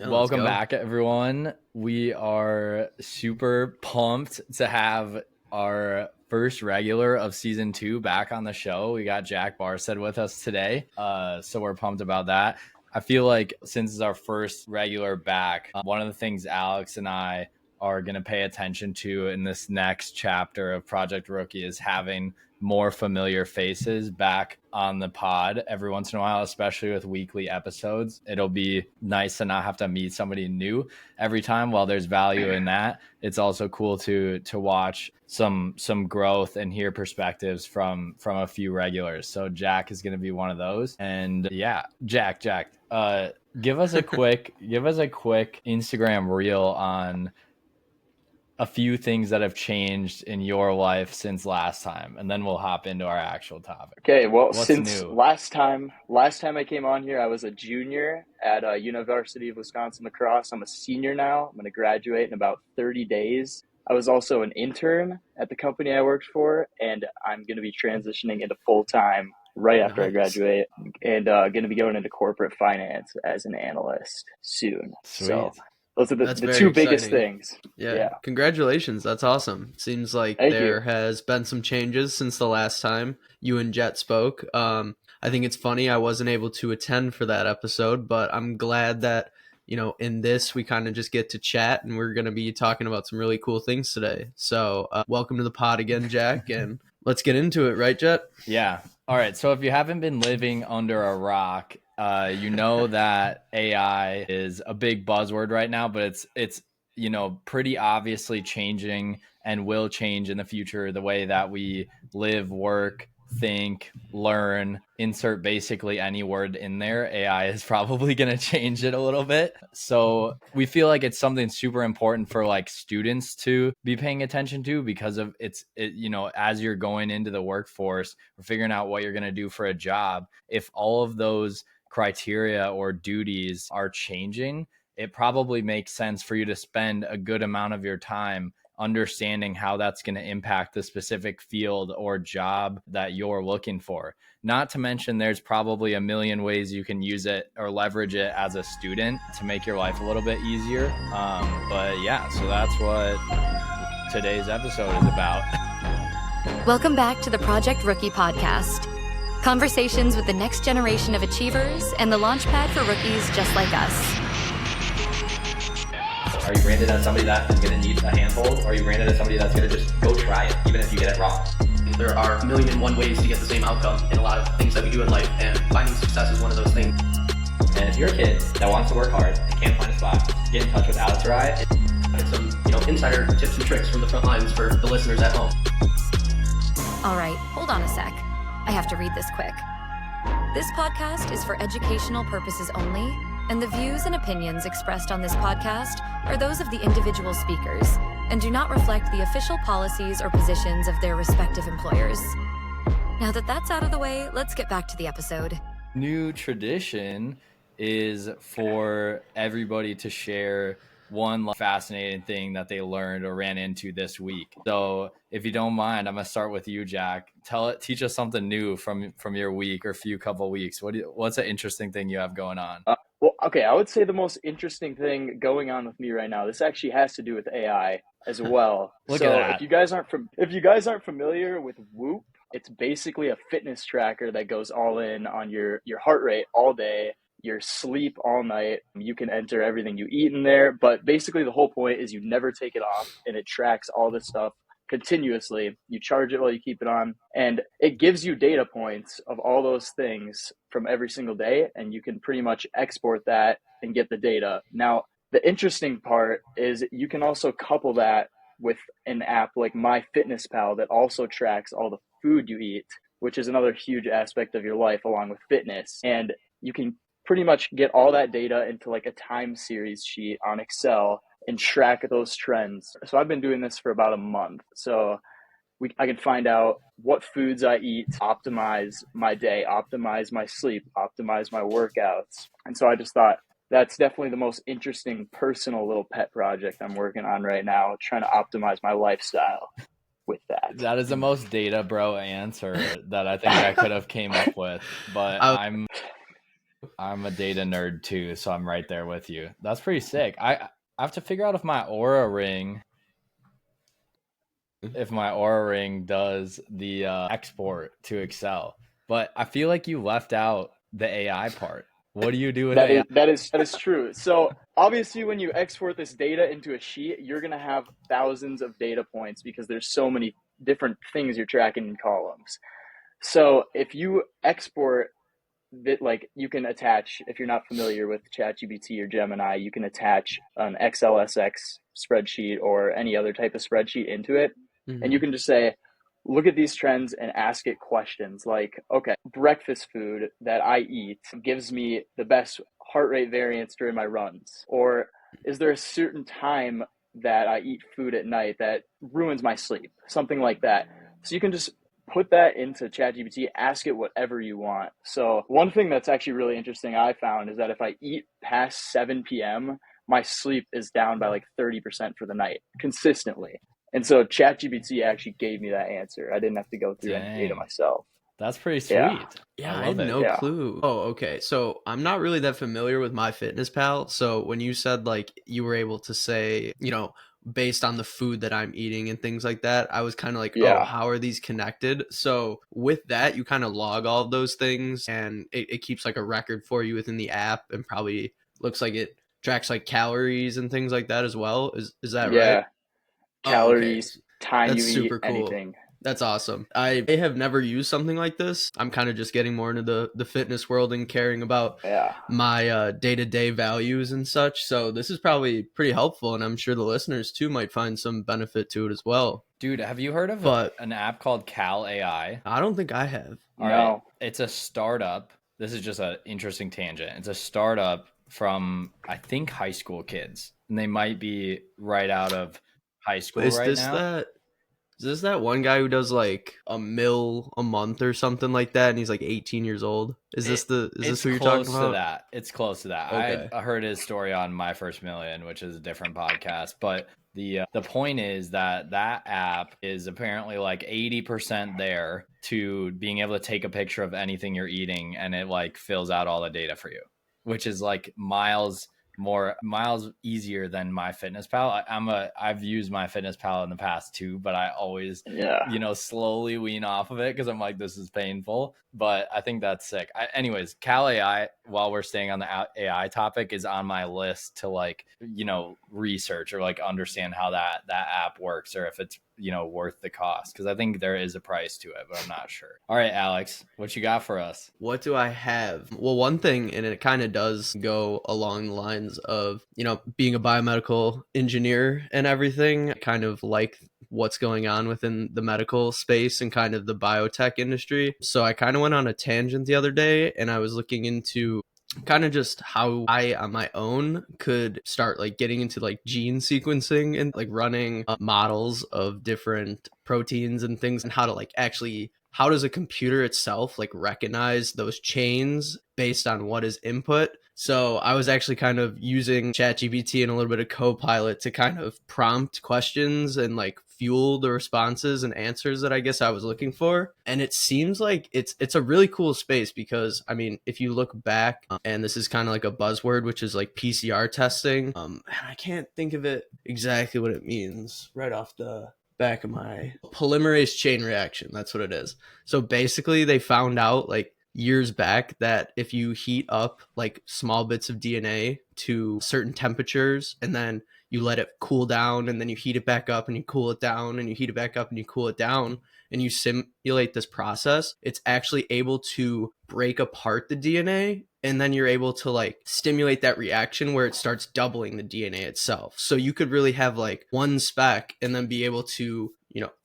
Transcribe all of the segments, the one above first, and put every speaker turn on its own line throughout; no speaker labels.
Yeah,
Welcome back, everyone. We are super pumped to have our first regular of season 2 back on the show. We got Jack Barstad with us today. So we're pumped about that. I feel like since it's our first regular back, one of the things Alex and I are going to pay attention to in this next chapter of Project Rookie is having more familiar faces back on the pod every once in a while, especially with weekly episodes. It'll be nice to not have to meet somebody new every time. While there's value in that, it's also cool to watch some growth and hear perspectives from a few regulars. So Jack is going to be one of those. And yeah, Jack, give us a quick Instagram reel on a few things that have changed in your life since last time, and then we'll hop into our actual topic.
Okay, well,
What's
since
new?
last time I came on here, I was a junior at University of Wisconsin Lacrosse. I'm a senior now. I'm going to graduate in about 30 days. I was also an intern at the company I worked for, and I'm going to be transitioning into full-time right after I graduate, and going to be going into corporate finance as an analyst soon.
Sweet.
So those are the two
exciting.
biggest things.
Yeah. Congratulations. That's awesome. Seems like
Thank
there
you.
has been some changes since the last time you and Jet spoke. I think it's funny I wasn't able to attend for that episode, but I'm glad that, in this we kind of just get to chat, and we're going to be talking about some really cool things today. So welcome to the pod again, Jack, and let's get into it, right, Jet?
Yeah. All right. So if you haven't been living under a rock, you know that AI is a big buzzword right now, but it's pretty obviously changing and will change in the future the way that we live, work, think, learn, insert basically any word in there. AI is probably going to change it a little bit. So we feel like it's something super important for like students to be paying attention to, because of as you're going into the workforce or figuring out what you're going to do for a job, if all of those criteria or duties are changing, it probably makes sense for you to spend a good amount of your time understanding how that's going to impact the specific field or job that you're looking for. Not to mention, there's probably a million ways you can use it or leverage it as a student to make your life a little bit easier. But yeah, so that's what today's episode is about.
Welcome back to the Project Rookie podcast. Conversations with the next generation of achievers and the launchpad for rookies just like us.
Are you branded as somebody that is going to need a handhold? Or are you branded as somebody that's going to just go try it, even if you get it wrong?
There are a million and one ways to get the same outcome in a lot of things that we do in life, and finding success is one of those things.
And if you're a kid that wants to work hard and can't find a spot, get in touch with Alex or I.
And some, insider tips and tricks from the front lines for the listeners at home.
All right, hold on a sec. I have to read this quick. This podcast is for educational purposes only, and the views and opinions expressed on this podcast are those of the individual speakers and do not reflect the official policies or positions of their respective employers. Now that that's out of the way, let's get back to the episode.
New tradition is for everybody to share one fascinating thing that they learned or ran into this week. So if you don't mind, I'm gonna start with you, Jack. Teach us something new from your week or couple weeks. What's an interesting thing you have going on?
Well, okay, I would say the most interesting thing going on with me right now, this actually has to do with AI as well.
Look at that.
If you guys aren't familiar with WHOOP, it's basically a fitness tracker that goes all in on your heart rate all day, your sleep all night. You can enter everything you eat in there, but basically the whole point is you never take it off, and it tracks all this stuff continuously. You charge it while you keep it on, and it gives you data points of all those things from every single day, and you can pretty much export that and get the data. Now, the interesting part is you can also couple that with an app like MyFitnessPal that also tracks all the food you eat, which is another huge aspect of your life along with fitness. And you can pretty much get all that data into like a time series sheet on Excel and track those trends. So I've been doing this for about a month. So I can find out what foods I eat, optimize my day, optimize my sleep, optimize my workouts. And so I just thought that's definitely the most interesting personal little pet project I'm working on right now, trying to optimize my lifestyle with that.
That is the most data bro answer that I think I could have came up with. But I'm a data nerd too, so I'm right there with you. That's pretty sick. I have to figure out if my Aura Ring does the export to Excel. But I feel like you left out the AI part. What do you do with AI?
That is true. So obviously, when you export this data into a sheet, you're gonna have thousands of data points because there's so many different things you're tracking in columns. So if you export that, like, you can attach, if you're not familiar with ChatGPT or Gemini, you can attach an XLSX spreadsheet or any other type of spreadsheet into it, and you can just say, look at these trends and ask it questions like, okay, breakfast food that I eat gives me the best heart rate variance during my runs, or is there a certain time that I eat food at night that ruins my sleep, something like that. So you can just put that into ChatGPT, ask it whatever you want. So one thing that's actually really interesting I found is that if I eat past 7 p.m., my sleep is down by like 30% for the night consistently. And so ChatGPT actually gave me that answer. I didn't have to go through any data myself.
That's pretty sweet.
Yeah, I had no clue. Oh, okay. So I'm not really that familiar with MyFitnessPal. So when you said like you were able to say, you know, based on the food that I'm eating and things like that, I was kind of like, oh, how are these connected? So with that, you kind of log all of those things, and it keeps like a record for you within the app, and probably looks like it tracks like calories and things like that as well. Is that right?
Calories, time
That's
you eat,
super cool.
anything.
That's awesome. I have never used something like this. I'm kind of just getting more into the fitness world and caring about my day-to-day values and such. So this is probably pretty helpful, and I'm sure the listeners too might find some benefit to it as well.
Dude, have you heard of an app called Cal AI?
I don't think I have.
All right. It's a startup. This is just an interesting tangent. It's a startup from, I think, high school kids, and they might be right out of high school now.
Is this that one guy who does like $1 million a month or something like that, and he's like 18 years old? Is this who you're talking about?
It's close to that.
Okay.
I heard his story on My First Million, which is a different podcast. But the point is that app is apparently like 80% there to being able to take a picture of anything you're eating, and it like fills out all the data for you, which is like miles easier than MyFitnessPal. I've used MyFitnessPal in the past too, but I always slowly wean off of it because I'm like, this is painful. But I think that's sick. Anyways, Cal AI, while we're staying on the AI topic, is on my list to like, research or like understand how that app works, or if it's worth the cost, because I think there is a price to it, but I'm not sure. All right, Alex, what you got for us?
What do I have? Well, one thing, and it kind of does go along the lines of being a biomedical engineer and everything, kind of like what's going on within the medical space and kind of the biotech industry. So I kind of went on a tangent the other day, and I was looking into kind of just how I on my own could start like getting into like gene sequencing and like running models of different proteins and things, and how to like actually, how does a computer itself like recognize those chains based on what is input. So I was actually kind of using ChatGPT and a little bit of Copilot to kind of prompt questions and like fuel the responses and answers that I guess I was looking for. And it seems like it's a really cool space, because I mean, if you look back, and this is kind of like a buzzword, which is like PCR testing. And I can't think of it exactly what it means right off the back of my polymerase chain reaction. That's what it is. So basically they found out like years back that if you heat up like small bits of DNA to certain temperatures, and then you let it cool down, and then you heat it back up and you cool it down, and you heat it back up and you cool it down, and you simulate this process, it's actually able to break apart the DNA, and then you're able to like stimulate that reaction where it starts doubling the DNA itself. So you could really have like one spec and then be able to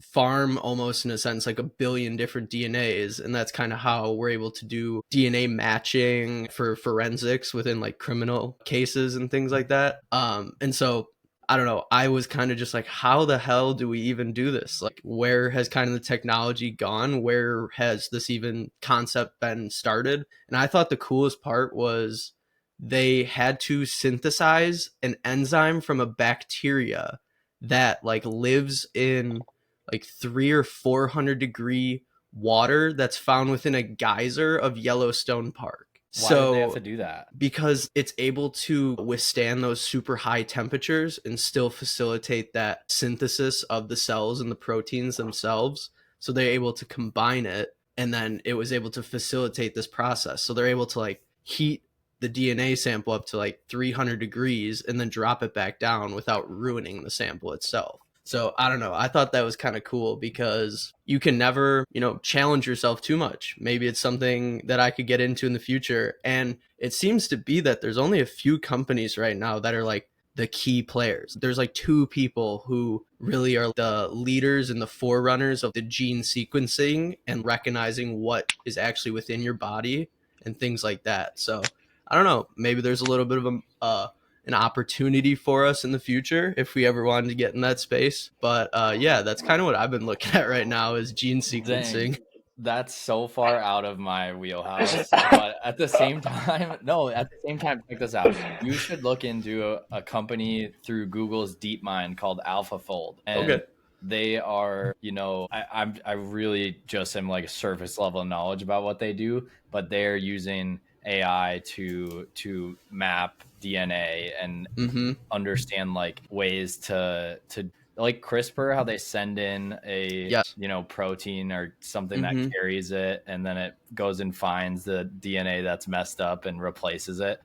farm almost in a sense like 1 billion different DNAs. And that's kind of how we're able to do DNA matching for forensics within like criminal cases and things like that. And so I don't know, I was kind of just like, how the hell do we even do this? Like, where has kind of the technology gone? Where has this even concept been started? And I thought the coolest part was they had to synthesize an enzyme from a bacteria that like lives in like 300 or 400 degree water that's found within a geyser of Yellowstone Park.
Why did they have to do that?
Because it's able to withstand those super high temperatures and still facilitate that synthesis of the cells and the proteins themselves. So they're able to combine it, and then it was able to facilitate this process. So they're able to like heat the DNA sample up to like 300 degrees and then drop it back down without ruining the sample itself. So I don't know. I thought that was kind of cool because you can never, challenge yourself too much. Maybe it's something that I could get into in the future. And it seems to be that there's only a few companies right now that are like the key players. There's like 2 people who really are the leaders and the forerunners of the gene sequencing and recognizing what is actually within your body and things like that. So I don't know. Maybe there's a little bit of an opportunity for us in the future if we ever wanted to get in that space. But yeah, that's kind of what I've been looking at right now is gene sequencing.
Dang. That's so far out of my wheelhouse. But at the same time, check this out. You should look into a company through Google's DeepMind called AlphaFold. And
Okay.
they are, I really just am like a surface level knowledge about what they do, but they're using AI to map DNA and understand like ways to like CRISPR, how they send in a protein or something that carries it, and then it goes and finds the DNA that's messed up and replaces it.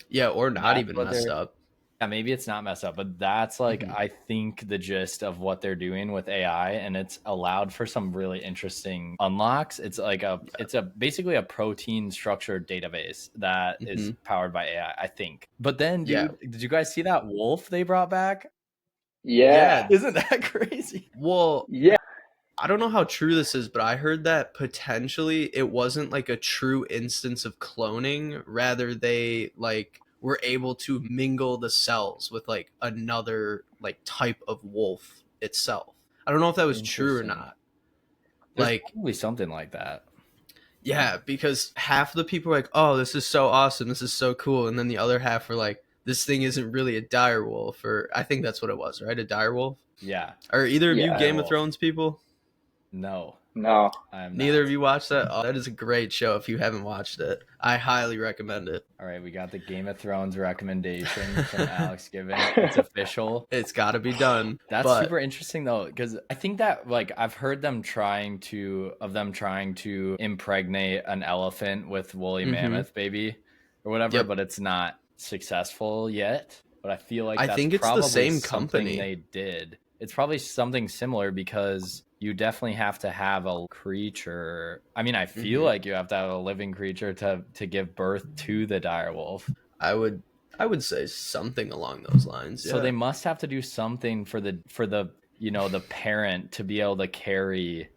Yeah, or not even messed up.
Yeah, maybe it's not messed up, but that's like I think the gist of what they're doing with AI, and it's allowed for some really interesting unlocks. It's like basically a protein structured database that is powered by AI, I think. But then, dude, did you guys see that wolf they brought back?
Yeah.
Isn't that crazy?
Well,
Yeah.
I don't know how true this is, but I heard that potentially it wasn't like a true instance of cloning. Rather, they like were able to mingle the cells with like another like type of wolf itself. I don't know if that was true or not.
There's
like
probably something like that.
Yeah, because half the people are like, "Oh, this is so awesome. This is so cool." And then the other half are like, "This thing isn't really a dire wolf." Or I think that's what it was, right? A dire wolf?
Yeah.
Are either of you Game of Thrones people?
No.
Neither of you watched that? Oh, that is a great show if you haven't watched it. I highly recommend it.
All right, we got the Game of Thrones recommendation from Alex Given. It's official.
It's got to be done.
That's super interesting though, because I think that like I've heard them trying to impregnate an elephant with woolly mammoth baby or whatever, but it's not successful yet. But I feel like
I think it's the same company
they did. It's probably something similar because you definitely have to have a creature. I mean, I feel like you have to have a living creature to give birth to the dire wolf.
I would say something along those lines.
So they must have to do something for the the parent to be able to carry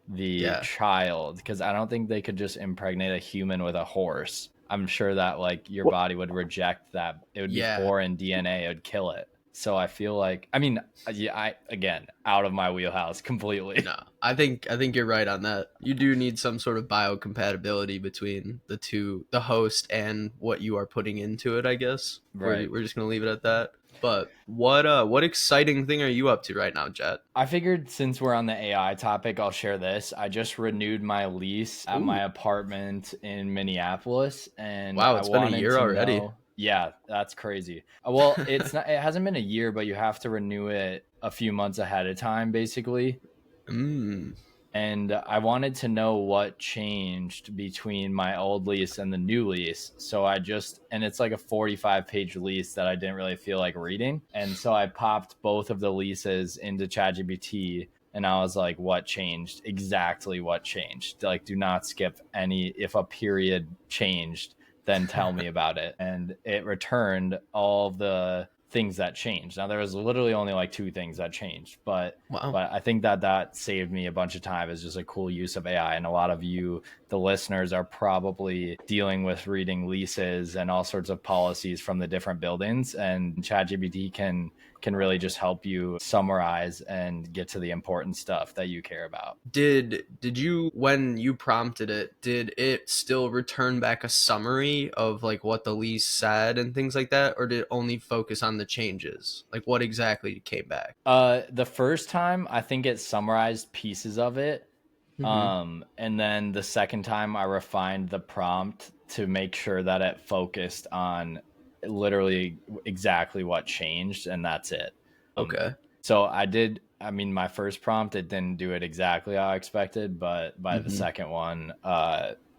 the child, because I don't think they could just impregnate a human with a horse. I'm sure that like your body would reject that. It would be foreign DNA. It would kill it. So I feel like, I mean, again, out of my wheelhouse completely.
No, I think you're right on that. You do need some sort of biocompatibility between the host and what you are putting into it, I guess.
Right.
We're just going to leave it at that. But what exciting thing are you up to right now, Jet?
I figured since we're on the AI topic, I'll share this. I just renewed my lease at my apartment in Minneapolis, and
wow, it's been a year already.
Yeah, that's crazy. Well, it hasn't been a year, but you have to renew it a few months ahead of time, basically. And I wanted to know what changed between my old lease and the new lease. So and it's like a 45-page lease that I didn't really feel like reading. And so I popped both of the leases into ChatGPT, and I was like, what changed? Exactly what changed? Like, do not skip any. If a period changed, then tell me about it. And it returned all the things that changed. Now there was literally only like 2 things that changed, but I think that saved me a bunch of time. Is just a cool use of AI. And a lot of you, the listeners, are probably dealing with reading leases and all sorts of policies from the different buildings, and ChatGPT can really just help you summarize and get to the important stuff that you care about.
Did you, when you prompted it, did it still return back a summary of like what the lease said and things like that, or did it only focus on the changes? Like what exactly came back?
The first time I think it summarized pieces of it. And then the second time I refined the prompt to make sure that it focused on literally exactly what changed, and that's it.
Okay.
So I mean, my first prompt, it didn't do it exactly how I expected, but by the second one,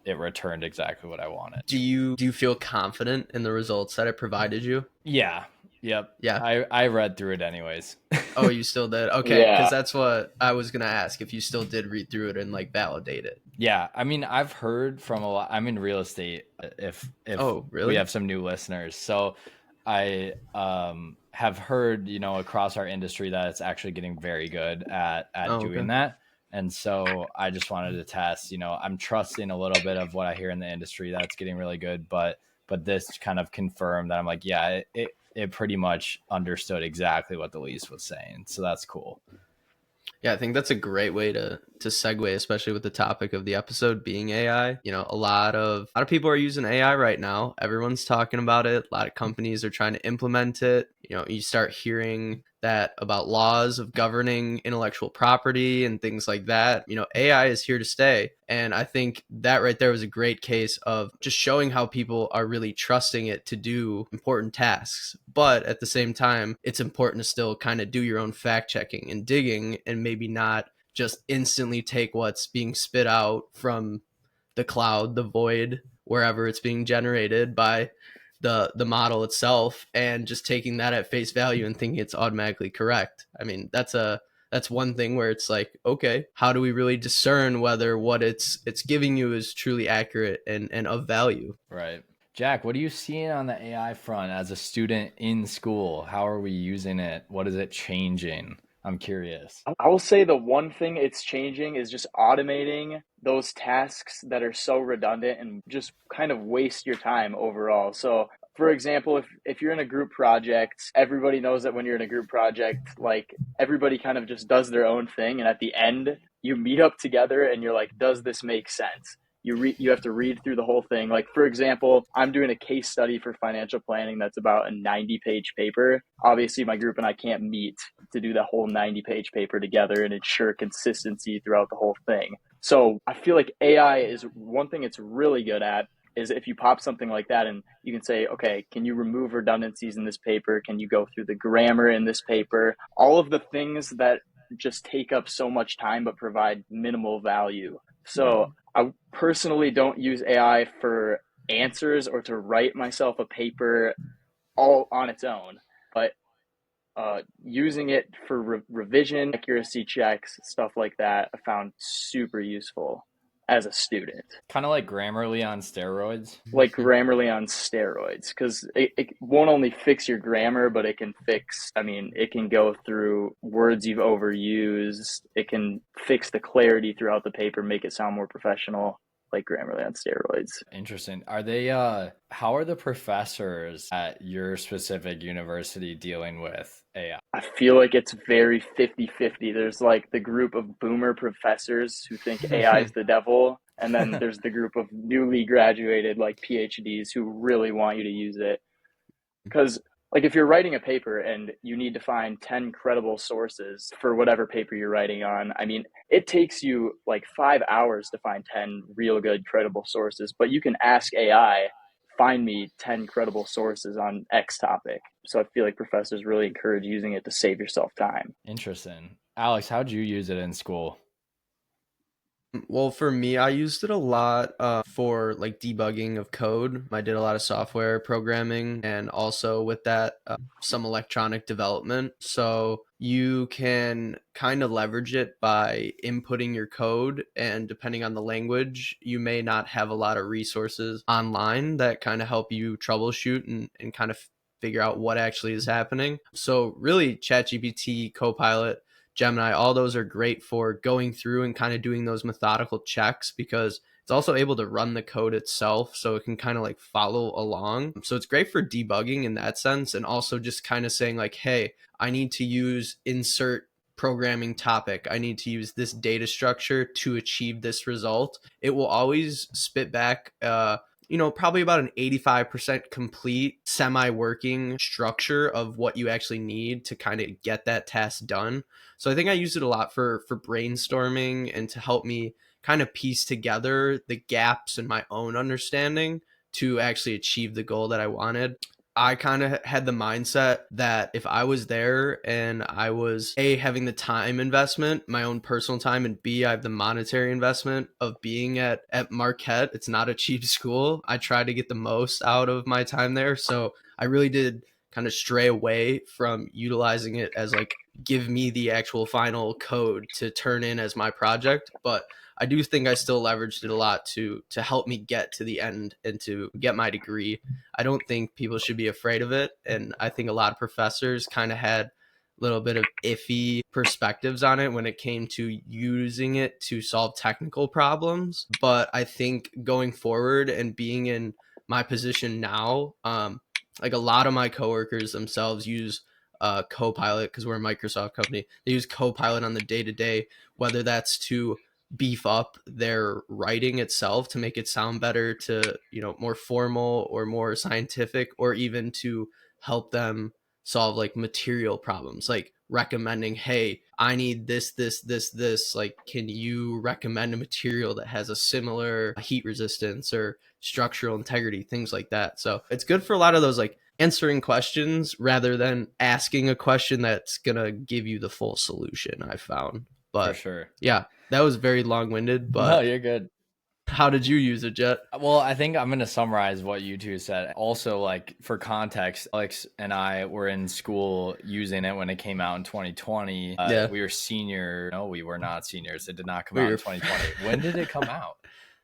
it returned exactly what I wanted.
Do you feel confident in the results that it provided you?
Yeah. Yep.
Yeah.
I read through it anyways.
Oh, you still did? Okay, because
Yeah.
that's what I was gonna ask, if you still did read through it and like validate it.
Yeah, I mean, I've heard from a lot. I'm in real estate. If
Oh,
we
really?
have some new listeners, so I have heard, you know, across our industry that it's actually getting very good at
Oh,
doing
okay.
that. And so I just wanted to test. You know, I'm trusting a little bit of what I hear in the industry that's getting really good, but this kind of confirmed that I'm like, yeah, it pretty much understood exactly what the lease was saying. So that's cool.
Yeah, I think that's a great way to segue, especially with the topic of the episode being AI. You know, a lot of people are using AI right now. Everyone's talking about it. A lot of companies are trying to implement it. You know, you start hearing that about laws of governing intellectual property and things like that. You know, AI is here to stay. And I think that right there was a great case of just showing how people are really trusting it to do important tasks. But at the same time, it's important to still kind of do your own fact checking and digging, and maybe not just instantly take what's being spit out from the cloud, the void, wherever it's being generated by the model itself, and just taking that at face value and thinking it's automatically correct. I mean, that's one thing where it's like, okay, how do we really discern whether what it's giving you is truly accurate and of value?
Right. Jack, what are you seeing on the AI front as a student in school? How are we using it? What is it changing? I'm curious.
I will say the one thing it's changing is just automating those tasks that are so redundant and just kind of waste your time overall. So, for example, if you're in a group project, everybody knows that when you're in a group project, like everybody kind of just does their own thing. And at the end, you meet up together and you're like, does this make sense? You have to read through the whole thing. Like, for example, I'm doing a case study for financial planning that's about a 90-page paper. Obviously, my group and I can't meet to do the whole 90-page paper together and ensure consistency throughout the whole thing. So I feel like AI is one thing it's really good at, is if you pop something like that and you can say, okay, can you remove redundancies in this paper? Can you go through the grammar in this paper? All of the things that just take up so much time but provide minimal value. So I personally don't use AI for answers or to write myself a paper all on its own, but using it for revision, accuracy checks, stuff like that, I found super useful as a student.
Kind of like Grammarly on steroids.
Like Grammarly on steroids, because it won't only fix your grammar, but it can fix, I mean, it can go through words you've overused. It can fix the clarity throughout the paper, make it sound more professional, like Grammarly on steroids.
Interesting. Are they how are the professors at your specific university dealing with AI?
I feel like it's very 50-50. There's like the group of boomer professors who think AI is the devil, and then there's the group of newly graduated like PhDs who really want you to use it. Because like if you're writing a paper and you need to find 10 credible sources for whatever paper you're writing on, I mean, it takes you like 5 hours to find 10 real good credible sources, but you can ask AI, find me 10 credible sources on X topic. So I feel like professors really encourage using it to save yourself time.
Interesting. Alex, how'd you use it in school?
Well, for me, I used it a lot for like debugging of code. I did a lot of software programming, and also with that, some electronic development. So you can kind of leverage it by inputting your code, and depending on the language, you may not have a lot of resources online that kind of help you troubleshoot and kind of figure out what actually is happening. So really, ChatGPT, Copilot, Gemini, all those are great for going through and kind of doing those methodical checks, because it's also able to run the code itself, so it can kind of like follow along. So it's great for debugging in that sense, and also just kind of saying like, hey, I need to use insert programming topic. I need to use this data structure to achieve this result. It will always spit back probably about an 85% complete semi-working structure of what you actually need to kind of get that task done. So I think I use it a lot for brainstorming and to help me kind of piece together the gaps in my own understanding to actually achieve the goal that I wanted. I kind of had the mindset that if I was there and I was A, having the time investment, my own personal time, and B, I have the monetary investment of being at Marquette. It's not a cheap school. I try to get the most out of my time there. So I really did kind of stray away from utilizing it as like, give me the actual final code to turn in as my project. But I do think I still leveraged it a lot to help me get to the end and to get my degree. I don't think people should be afraid of it. And I think a lot of professors kind of had a little bit of iffy perspectives on it when it came to using it to solve technical problems. But I think going forward and being in my position now, like a lot of my coworkers themselves use Copilot because we're a Microsoft company. They use Copilot on the day to day, whether that's to beef up their writing itself to make it sound better, to more formal or more scientific, or even to help them solve like material problems, like recommending, hey, I need this, like, can you recommend a material that has a similar heat resistance or structural integrity, things like that. So it's good for a lot of those, like answering questions rather than asking a question that's gonna give you the full solution, I found. But
For sure.
yeah, that was very long-winded, but
No, you're good.
how did you use it, Jet?
Well, I think I'm going to summarize what you two said. Also, like for context, Alex and I were in school using it when it came out in 2020.
Yeah.
We were senior. No, we were not seniors. It did not come
We
out
were-
in 2020. When did it come out?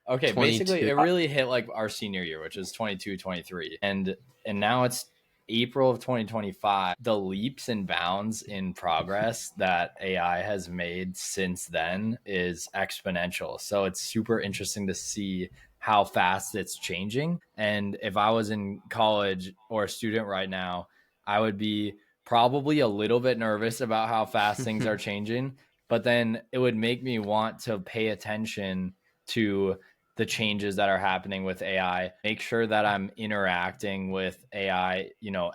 Okay,
22.
basically it really hit like our senior year, which is 22, 23. And now it's April of 2025. The leaps and bounds in progress that AI has made since then is exponential. So it's super interesting to see how fast it's changing. And if I was in college or a student right now, I would be probably a little bit nervous about how fast things are changing, but then it would make me want to pay attention to the changes that are happening with AI, make sure that I'm interacting with AI,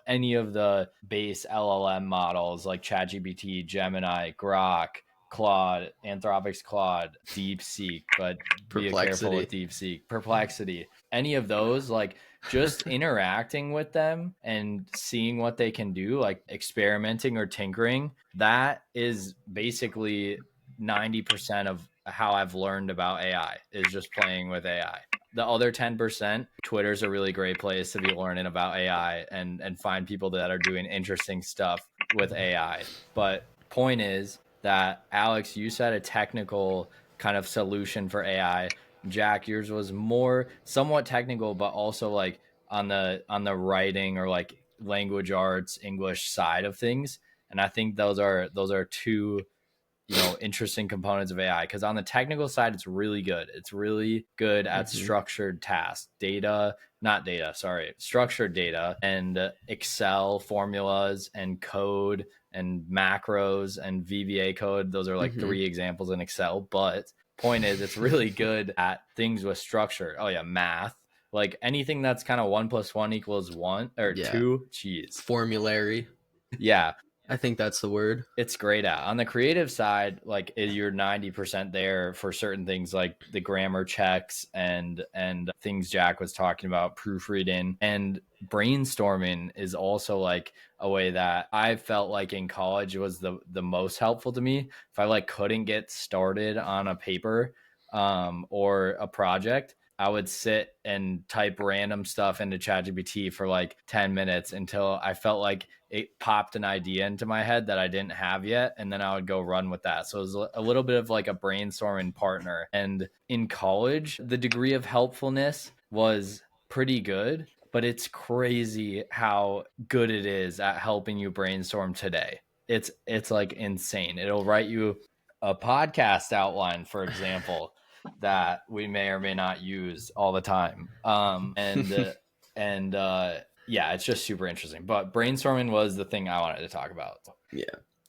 any of the base LLM models like ChatGPT, Gemini, Grok, Claude, Anthropic's Claude, DeepSeek, but be careful with DeepSeek, Perplexity, any of those, like just interacting with them and seeing what they can do, like experimenting or tinkering. That is basically 90% of how I've learned about AI, is just playing with AI. The other 10%, Twitter's a really great place to be learning about AI and find people that are doing interesting stuff with AI. But point is that, Alex, you said a technical kind of solution for AI. Jack, yours was more somewhat technical, but also like on the writing or like language arts, English side of things. And I think those are two interesting components of AI, because on the technical side, it's really good. It's really good at structured tasks, structured data and Excel formulas and code and macros and VBA code. Those are like 3 examples in Excel. But point is, it's really good at things with structure. Oh yeah, math. Like anything that's kind of 1 + 1 = 1 or 2. Jeez.
Formulary.
Yeah.
I think that's the word.
It's great at. On the creative side, like you're 90% there for certain things like the grammar checks and things Jack was talking about, proofreading, and brainstorming is also like a way that I felt like in college was the most helpful to me. If I like couldn't get started on a paper or a project, I would sit and type random stuff into ChatGPT for like 10 minutes until I felt like it popped an idea into my head that I didn't have yet. And then I would go run with that. So it was a little bit of like a brainstorming partner. And in college, the degree of helpfulness was pretty good, but it's crazy how good it is at helping you brainstorm today. It's like insane. It'll write you a podcast outline, for example, that we may or may not use all the time. Yeah, it's just super interesting. But brainstorming was the thing I wanted to talk about.
Yeah.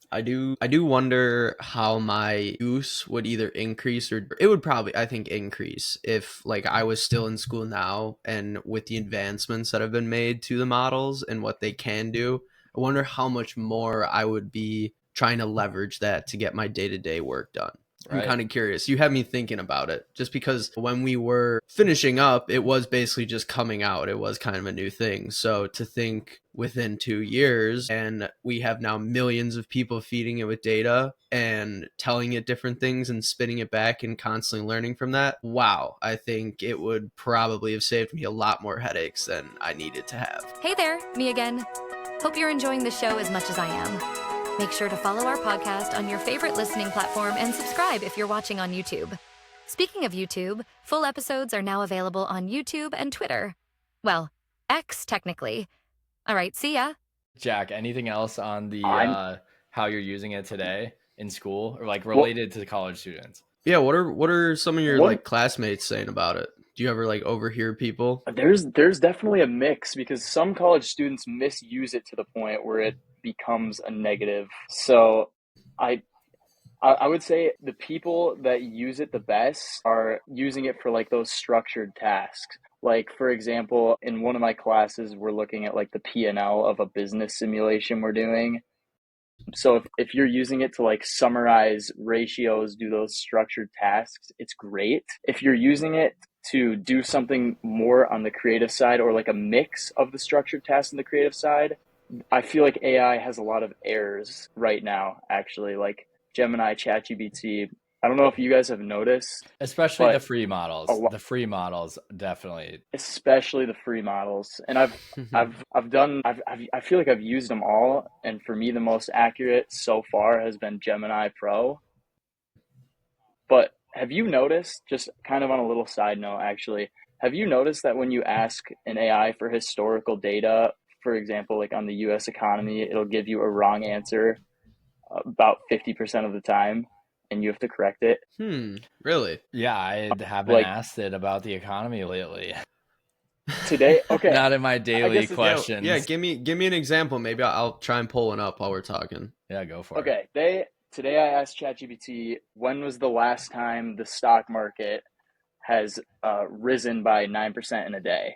I do wonder how my use would either increase, or it would probably, I think, increase if like I was still in school now, and with the advancements that have been made to the models and what they can do, I wonder how much more I would be trying to leverage that to get my day-to-day work done. I'm kind of curious. You had me thinking about it just because when we were finishing up, it was basically just coming out. It was kind of a new thing. So to think within 2 years, and we have now millions of people feeding it with data and telling it different things and spitting it back and constantly learning from that. Wow. I think it would probably have saved me a lot more headaches than I needed to have.
Hey there, me again. Hope you're enjoying the show as much as I am. Make sure to follow our podcast on your favorite listening platform and subscribe if you're watching on YouTube. Speaking of YouTube, full episodes are now available on YouTube and Twitter. Well, X technically. All right, see ya.
Jack, anything else on the how you're using it today in school or like related to college students?
Yeah, what are some of your like classmates saying about it? Do you ever like overhear people?
There's definitely a mix because some college students misuse it to the point where it becomes a negative. So I would say the people that use it the best are using it for like those structured tasks. Like, for example, in one of my classes, we're looking at like the P&L of a business simulation we're doing. So if you're using it to like summarize ratios, do those structured tasks, it's great. If you're using it to do something more on the creative side or like a mix of the structured tasks and the creative side, I feel like AI has a lot of errors right now, actually, like Gemini, ChatGPT. I don't know if you guys have noticed.
Especially the free models. The free models, definitely.
Especially the free models. And I feel like I've used them all. And for me, the most accurate so far has been Gemini Pro. But have you noticed, just kind of on a little side note, actually, have you noticed that when you ask an AI for historical data, for example, like on the US economy, it'll give you a wrong answer about 50% of the time, and you have to correct it?
Really?
Yeah, I haven't asked it about the economy lately.
Today, okay.
Not in my daily questions.
Yeah, give me an example. Maybe I'll try and pull one up while we're talking.
Yeah, go for it.
Okay, today I asked ChatGPT, when was the last time the stock market has risen by 9% in a day?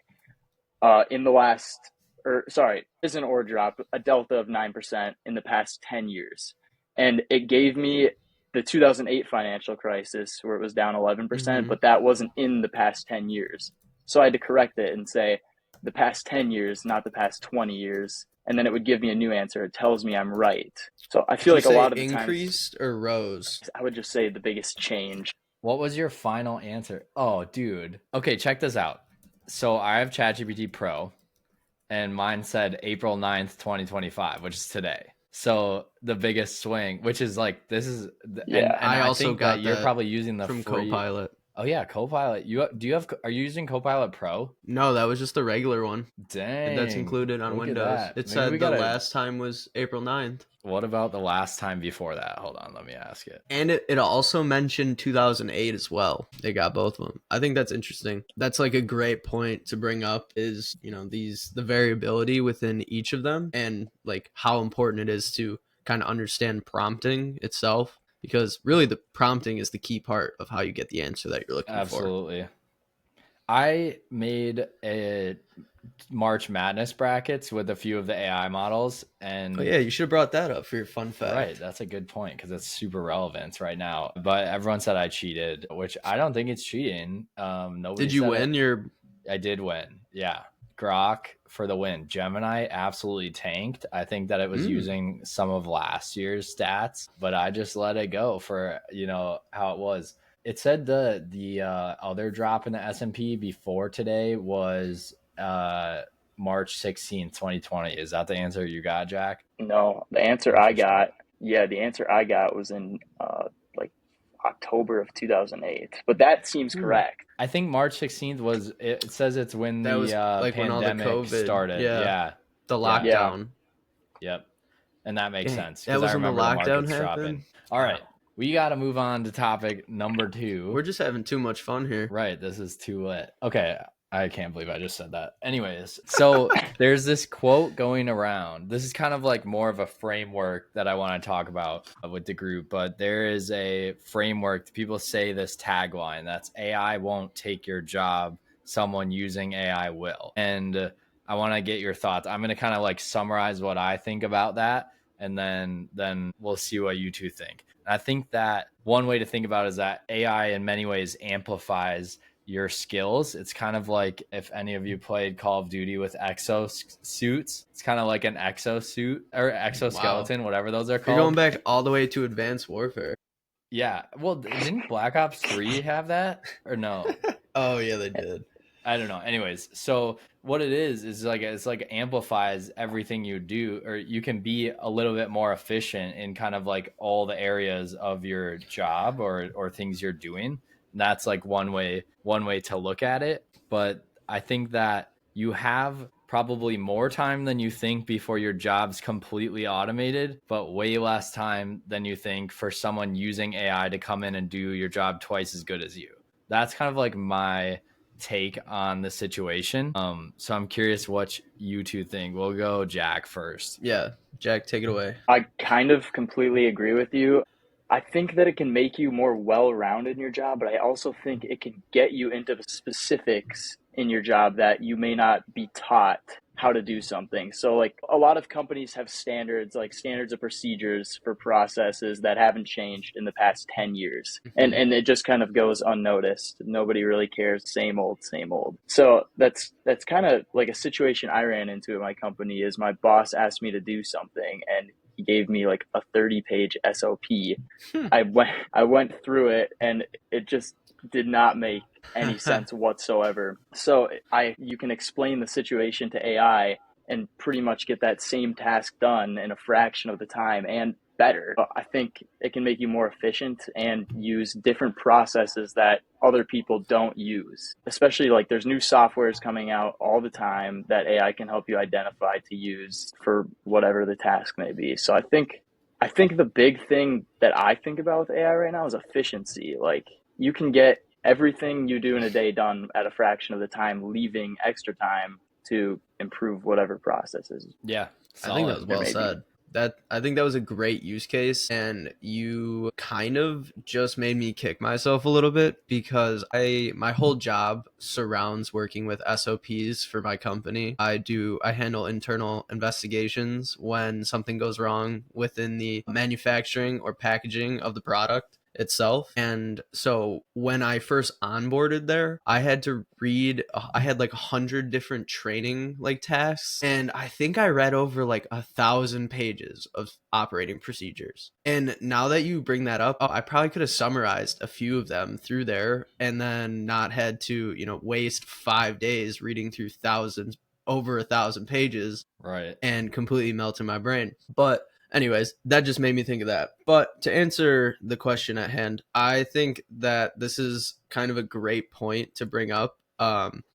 Risen or dropped, a delta of 9% in the past 10 years. And it gave me the 2008 financial crisis where it was down 11%, but that wasn't in the past 10 years. So I had to correct it and say the past 10 years, not the past 20 years. And then it would give me a new answer. It tells me I'm right. So I feel like a lot of the
increased or rose?
I would just say the biggest change.
What was your final answer? Oh, dude. Okay, check this out. So I have ChatGPT Pro, and mine said April 9th, 2025, which is today. So the biggest swing, which is like, this is, and I also think got that you're probably using the
from
free
Copilot.
Oh yeah, Copilot. Are you using Copilot Pro?
No, that was just the regular one.
Dang.
That's included on Windows. It said the last time was April 9th.
What about the last time before that? Hold on, let me ask it.
And it also mentioned 2008 as well. They got both of them. I think that's interesting. That's like a great point to bring up is, the variability within each of them and like how important it is to kind of understand prompting itself. Because really the prompting is the key part of how you get the answer that you're looking for.
Absolutely. I made a March Madness brackets with a few of the AI models. And
oh yeah, you should have brought that up for your fun fact.
Right. That's a good point because it's super relevant right now. But everyone said I cheated, which I don't think it's cheating.
Did you win?
I did win. Yeah. Grok for the win. Gemini absolutely tanked. I think that it was using some of last year's stats, but I just let it go for, how it was. It said the other drop in the S&P before today was March 16th, 2020. Is that the answer you got, Jack?
No, the answer I got was in October of 2008, but that seems correct.
I think March 16th was, it says it's when
that
the
was like
pandemic
when all the COVID
started. Yeah.
The lockdown.
Yep. And that makes sense.
That was when the lockdown happened.
All right. We got to move on to topic number 2.
We're just having too much fun here.
Right. This is too lit. Okay. I can't believe I just said that. Anyways, so there's this quote going around. This is kind of like more of a framework that I want to talk about with the group, but there is a framework. People say this tagline, that's AI won't take your job. Someone using AI will. And I want to get your thoughts. I'm going to kind of like summarize what I think about that. and then we'll see what you two think. I think that one way to think about it is that AI in many ways amplifies your skills. It's kind of like if any of you played Call of Duty with exosuits, it's kind of like an exosuit or exoskeleton, whatever those are
You're
called.
going back all the way to Advanced Warfare.
Yeah. Well, didn't Black Ops 3 have that or no?
Oh yeah, they did.
I don't know. Anyways, so what it is like it's like amplifies everything you do, or you can be a little bit more efficient in kind of like all the areas of your job or things you're doing. And that's like one way to look at it. But I think that you have probably more time than you think before your job's completely automated, but way less time than you think for someone using AI to come in and do your job twice as good as you. That's kind of like my take on the situation. So I'm curious what you two think. We'll go Jack first.
Yeah, Jack, take it away.
I kind of completely agree with you. I think that it can make you more well-rounded in your job, but I also think it can get you into the specifics in your job that you may not be taught how to do something. So like a lot of companies have standards, like standards of procedures for processes that haven't changed in the past 10 years. And it just kind of goes unnoticed. Nobody really cares. Same old, same old. So that's kind of like a situation I ran into at my company. Is my boss asked me to do something and he gave me like a 30-page SOP. I went through it and it just did not make any sense whatsoever. So you can explain the situation to AI and pretty much get that same task done in a fraction of the time and better. I think it can make you more efficient and use different processes that other people don't use. Especially like there's new softwares coming out all the time that AI can help you identify to use for whatever the task may be. So I think the big thing that I think about with AI right now is efficiency. Like you can get everything you do in a day done at a fraction of the time, leaving extra time to improve whatever processes.
Yeah,
I think that was well said. I think that was a great use case, and you kind of just made me kick myself a little bit because my whole job surrounds working with SOPs for my company. I handle internal investigations when something goes wrong within the manufacturing or packaging of the product itself. And so when I first onboarded there, I had like 100 different training like tasks, and I think I read over like 1,000 pages of operating procedures. And now that you bring that up, I probably could have summarized a few of them through there and then not had to, waste 5 days reading through over 1,000 pages,
right,
and completely melt in my brain. But anyways, that just made me think of that. But to answer the question at hand, I think that this is kind of a great point to bring up.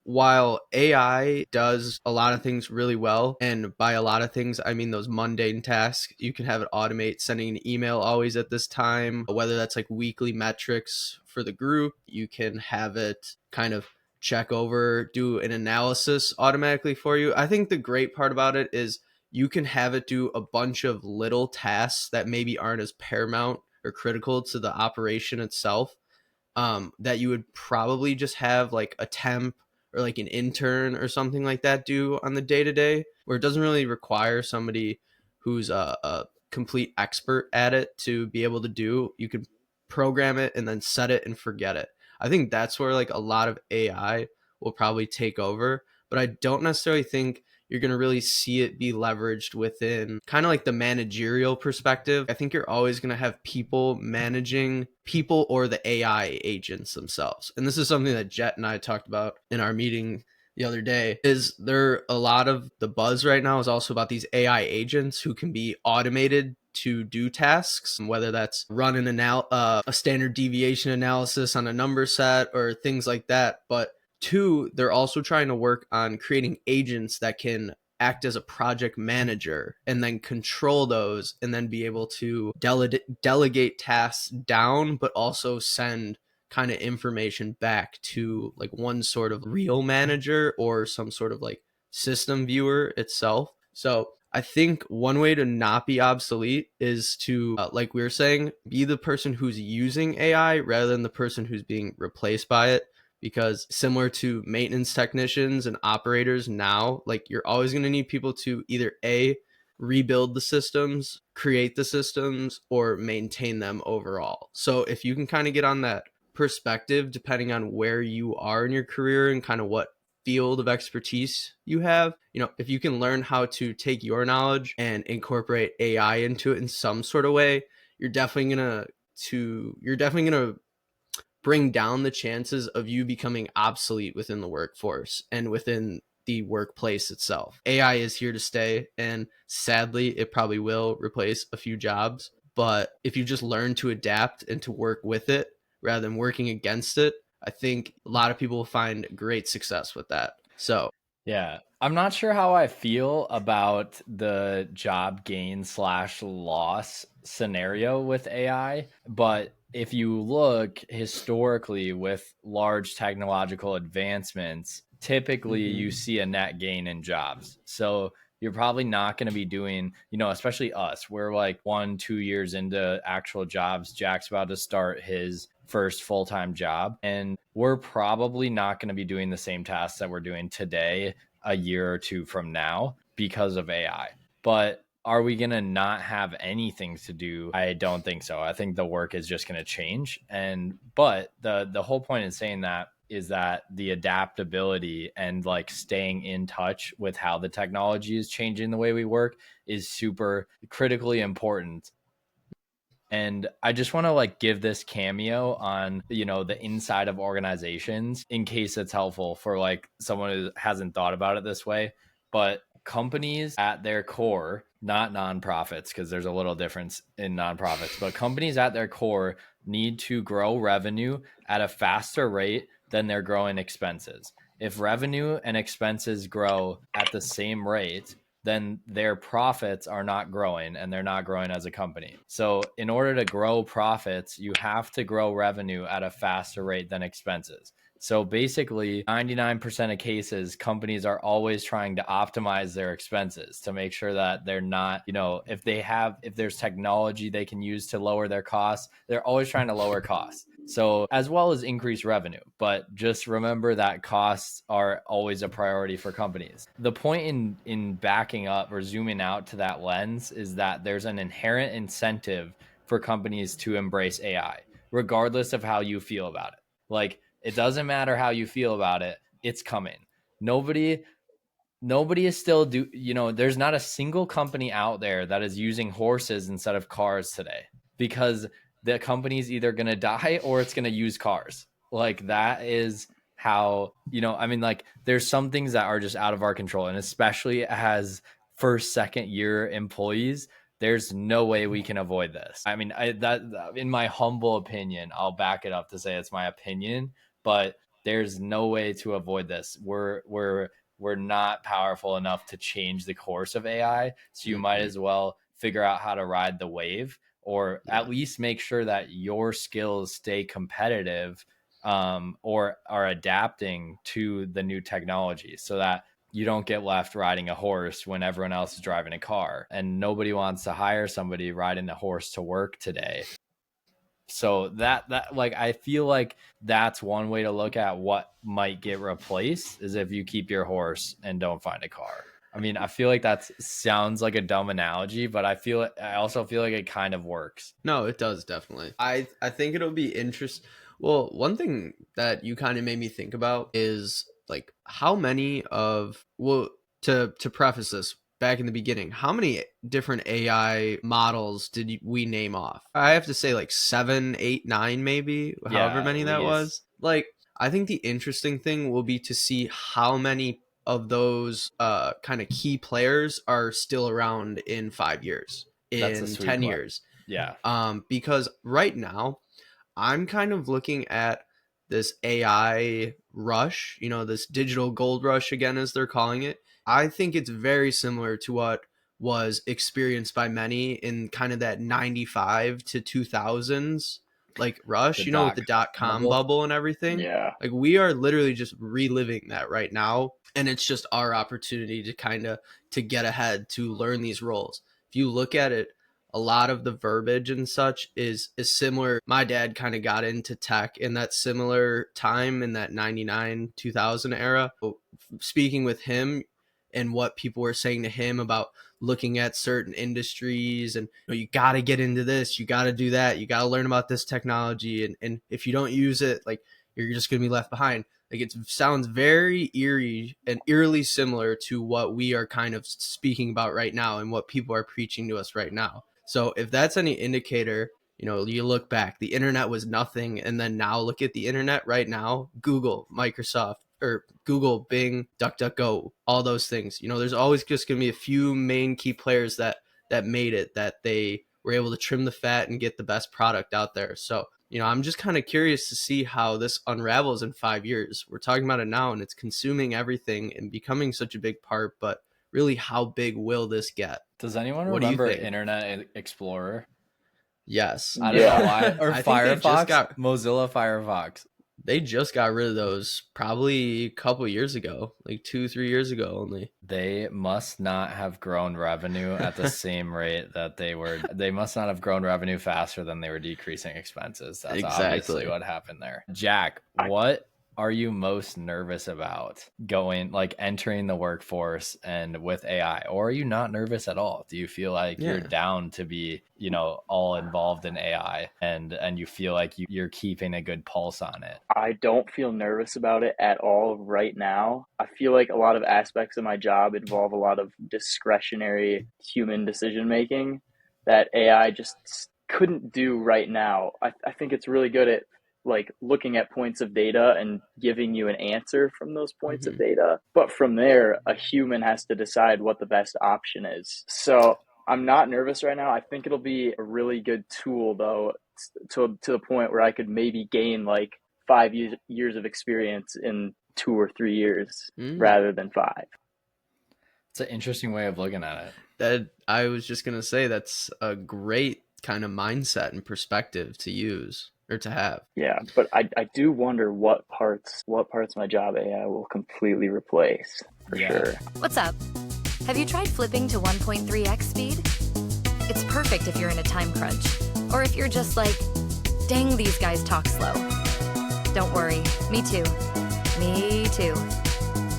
While AI does a lot of things really well, and by a lot of things, I mean those mundane tasks, you can have it automate sending an email always at this time, whether that's like weekly metrics for the group. You can have it kind of check over, do an analysis automatically for you. I think the great part about it is you can have it do a bunch of little tasks that maybe aren't as paramount or critical to the operation itself, that you would probably just have like a temp or like an intern or something like that do on the day-to-day, where it doesn't really require somebody who's a complete expert at it to be able to do. You can program it and then set it and forget it. I think that's where like a lot of AI will probably take over, but I don't necessarily think you're going to really see it be leveraged within kind of like the managerial perspective. I think you're always going to have people managing people or the AI agents themselves. And this is something that Jet and I talked about in our meeting the other day. Is there a lot of the buzz right now is also about these AI agents who can be automated to do tasks, whether that's run a standard deviation analysis on a number set or things like that. But two, they're also trying to work on creating agents that can act as a project manager and then control those and then be able to delegate tasks down, but also send kind of information back to like one sort of real manager or some sort of like system viewer itself. So I think one way to not be obsolete is to, like we were saying, be the person who's using AI rather than the person who's being replaced by it. Because similar to maintenance technicians and operators now, like you're always going to need people to either A, rebuild the systems, create the systems, or maintain them overall. So if you can kind of get on that perspective, depending on where you are in your career and kind of what field of expertise you have, if you can learn how to take your knowledge and incorporate AI into it in some sort of way, you're definitely gonna bring down the chances of you becoming obsolete within the workforce and within the workplace itself. AI is here to stay, and sadly, it probably will replace a few jobs. But if you just learn to adapt and to work with it rather than working against it, I think a lot of people will find great success with that. So,
yeah, I'm not sure how I feel about the job gain / loss scenario with AI, but if you look historically with large technological advancements, typically you see a net gain in jobs. So you're probably not going to be doing, especially us, we're like 1-2 years into actual jobs. Jack's about to start his first full-time job, and we're probably not going to be doing the same tasks that we're doing today a year or two from now because of AI. But are we going to not have anything to do? I don't think so. I think the work is just going to change. But the whole point in saying that is that the adaptability and like staying in touch with how the technology is changing the way we work is super critically important. And I just want to like give this cameo on, the inside of organizations in case it's helpful for like someone who hasn't thought about it this way. But companies at their core, not nonprofits, because there's a little difference in nonprofits, but companies at their core need to grow revenue at a faster rate than they're growing expenses. If revenue and expenses grow at the same rate, then their profits are not growing and they're not growing as a company. So in order to grow profits, you have to grow revenue at a faster rate than expenses. So basically 99% of cases, companies are always trying to optimize their expenses to make sure that they're not, if there's technology they can use to lower their costs, they're always trying to lower costs. So as well as increase revenue, but just remember that costs are always a priority for companies. The point in backing up or zooming out to that lens is that there's an inherent incentive for companies to embrace AI, regardless of how you feel about it. Like, it doesn't matter how you feel about it, it's coming. Nobody is still there's not a single company out there that is using horses instead of cars today, because the company's either going to die or it's going to use cars. Like, that is how, like, there's some things that are just out of our control. And especially as first, second year employees, there's no way we can avoid this. I mean, that in my humble opinion, I'll back it up to say it's my opinion, but there's no way to avoid this. We're not powerful enough to change the course of AI. So you might as well figure out how to ride the wave, or at least make sure that your skills stay competitive, or are adapting to the new technology, so that you don't get left riding a horse when everyone else is driving a car. And nobody wants to hire somebody riding a horse to work today. So that like, I feel like that's one way to look at what might get replaced, is if you keep your horse and don't find a car. I mean, I feel like that sounds like a dumb analogy, but I also feel like it kind of works.
No, it does, definitely. I think it'll be interesting. Well, one thing that you kind of made me think about is like how many of, well, to preface this, back in the beginning, how many different AI models did we name off? I have to say like 7, 8, 9, maybe, however many that was. Like, I think the interesting thing will be to see how many of those kind of key players are still around in 5 years, in 10 years.
Yeah.
Because right now, I'm kind of looking at this AI rush, this digital gold rush, again, as they're calling it. I think it's very similar to what was experienced by many in kind of that 95 to 2000s, like rush, with the .com bubble and everything.
Yeah.
Like, we are literally just reliving that right now. And it's just our opportunity to kind of to get ahead, to learn these roles. If you look at it, a lot of the verbiage and such is similar. My dad kind of got into tech in that similar time, in that 99, 2000 era. Speaking with him, and what people were saying to him about looking at certain industries and you got to get into this, you got to do that, you got to learn about this technology, and if you don't use it, like you're just going to be left behind. Like it sounds very eerie and eerily similar to what we are kind of speaking about right now and what people are preaching to us right now. So if that's any indicator, you look back, the internet was nothing. And then now look at the internet right now, Google, Microsoft, or Google, Bing, DuckDuckGo, all those things. There's always just going to be a few main key players that made it, that they were able to trim the fat and get the best product out there. So, I'm just kind of curious to see how this unravels in 5 years. We're talking about it now and it's consuming everything and becoming such a big part, but really how big will this get?
Does anyone
What do you
remember
think?
Internet Explorer?
Yes.
I don't know why. Or
I think they just
Firefox? Mozilla Firefox.
They just got rid of those probably a couple years ago, like 2-3 years ago only.
They must not have grown revenue at the same rate that they must not have grown revenue faster than they were decreasing expenses. That's obviously what happened there. Jack, what are you most nervous about entering the workforce and with AI? Or are you not nervous at all? Do you feel like you're down to be, all involved in AI and you feel like you're keeping a good pulse on it?
I don't feel nervous about it at all right now. I feel like a lot of aspects of my job involve a lot of discretionary human decision making that AI just couldn't do right now. I think it's really good at like looking at points of data and giving you an answer from those points of data. But from there, a human has to decide what the best option is. So I'm not nervous right now. I think it'll be a really good tool though, to the point where I could maybe gain like 5 years of experience in 2 or 3 years rather than 5.
It's an interesting way of looking at it.
That I was just going to say, that's a great kind of mindset and perspective to use or to have.
Yeah, but I do wonder what parts of my job AI will completely replace for sure.
What's up? Have you tried flipping to 1.3x speed? It's perfect if you're in a time crunch, or if you're just like, dang, these guys talk slow. Don't worry, me too. Me too.